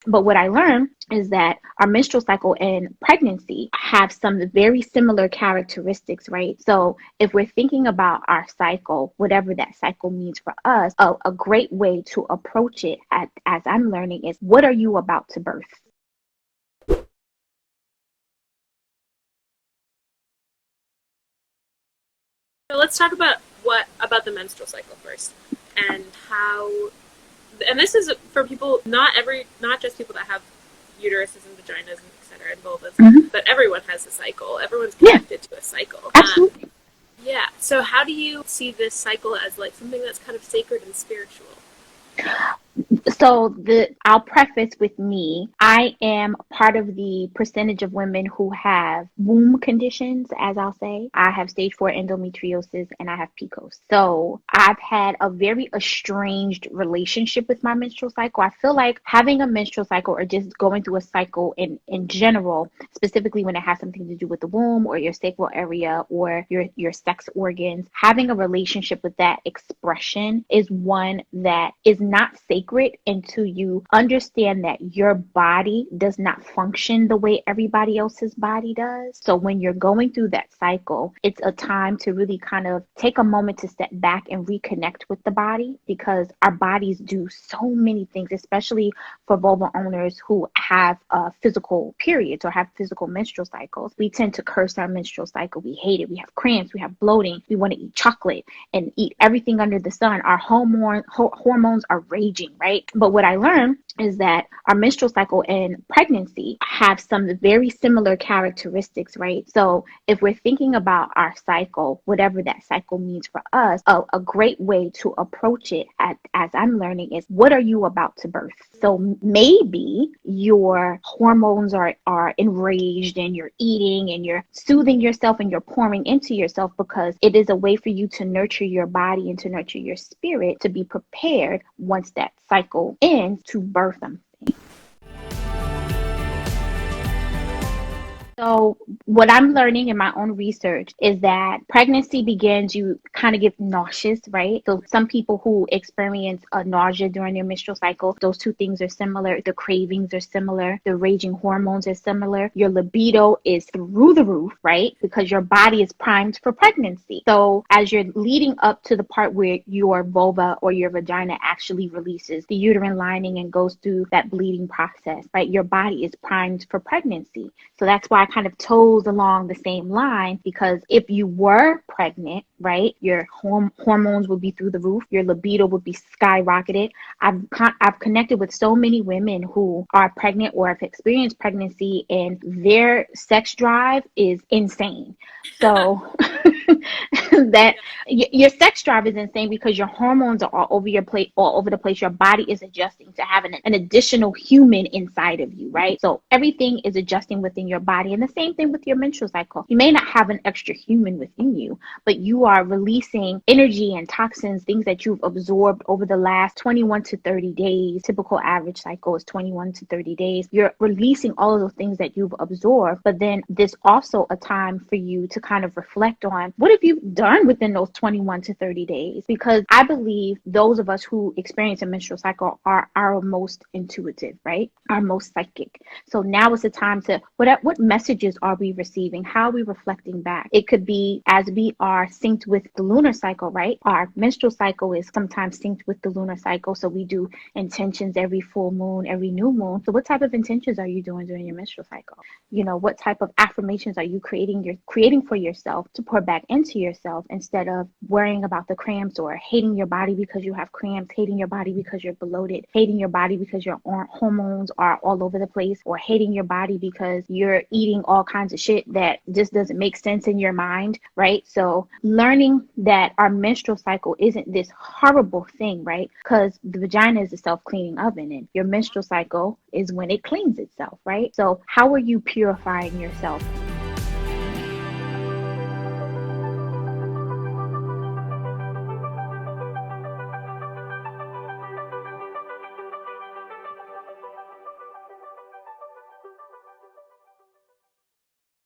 But what I learned is that our menstrual cycle and pregnancy have some very similar characteristics, right? So if we're thinking about our cycle, whatever that cycle means for us, a great way to approach it, as I'm learning, is what are you about to birth? So let's talk about what about the menstrual cycle first, and how. And this is for people, not just people that have uteruses and vaginas and etc. and vulvas, Hmm. but everyone has a cycle. Everyone's Yeah, connected to a cycle. absolutely. Yeah. So how do you see this cycle as like something that's kind of sacred and spiritual? So I'll preface with me. I am part of the percentage of women who have womb conditions, as I'll say. I have stage 4 endometriosis and I have PCOS. So I've had a very estranged relationship with my menstrual cycle. I feel like having a menstrual cycle or just going through a cycle in general, specifically when it has something to do with the womb or your sacral area or your sex organs, having a relationship with that expression is one that is not sacred until you understand that your body does not function the way everybody else's body does. So when you're going through that cycle, it's a time to really kind of take a moment to step back and reconnect with the body, because our bodies do so many things, especially for vulva owners who have physical periods or have physical menstrual cycles. We tend to curse our menstrual cycle. We hate it. We have cramps. We have bloating. We want to eat chocolate and eat everything under the sun. Our hormones are raging, right? But what I learned is that our menstrual cycle and pregnancy have some very similar characteristics, right? So if we're thinking about our cycle, whatever that cycle means for us, a great way to approach it, as I'm learning, is what are you about to birth? So maybe your hormones are enraged and you're eating and you're soothing yourself and you're pouring into yourself, because it is a way for you to nurture your body and to nurture your spirit to be prepared once that cycle ends to birth them. So, what I'm learning in my own research is that pregnancy begins, you kind of get nauseous, right? So, some people who experience a nausea during their menstrual cycle, those two things are similar. The cravings are similar. The raging hormones are similar. Your libido is through the roof, right? Because your body is primed for pregnancy. So, as you're leading up to the part where your vulva or your vagina actually releases the uterine lining and goes through that bleeding process, right? Your body is primed for pregnancy. So that's why I kind of toes along the same line, because if you were pregnant, right, your hormones would be through the roof, your libido would be skyrocketed. I've connected with so many women who are pregnant or have experienced pregnancy, and their sex drive is insane. So that Yeah. your sex drive is insane because your hormones are all over the place. Your body is adjusting to having an additional human inside of you, right? So everything is adjusting within your body, and the same thing with your menstrual cycle. You may not have an extra human within you, but you are releasing energy and toxins, things that you've absorbed over the last 21 to 30 days. Typical average cycle is 21 to 30 days. You're releasing all of those things that you've absorbed, but then there's also a time for you to kind of reflect on what have you done within those 21 to 30 days, because I believe those of us who experience a menstrual cycle are our most intuitive, right? Our most psychic. So now is the time to, what messages are we receiving? How are we reflecting back? It could be as we are synced with the lunar cycle, right? Our menstrual cycle is sometimes synced with the lunar cycle. So we do intentions every full moon, every new moon. So what type of intentions are you doing during your menstrual cycle? What type of affirmations are you creating for yourself to pour back into yourself, instead of worrying about the cramps or hating your body because you have cramps, hating your body because you're bloated, hating your body because your hormones are all over the place, or hating your body because you're eating all kinds of shit that just doesn't make sense in your mind, right? So learning that our menstrual cycle isn't this horrible thing, right? Because the vagina is a self-cleaning oven, and your menstrual cycle is when it cleans itself, right? So how are you purifying yourself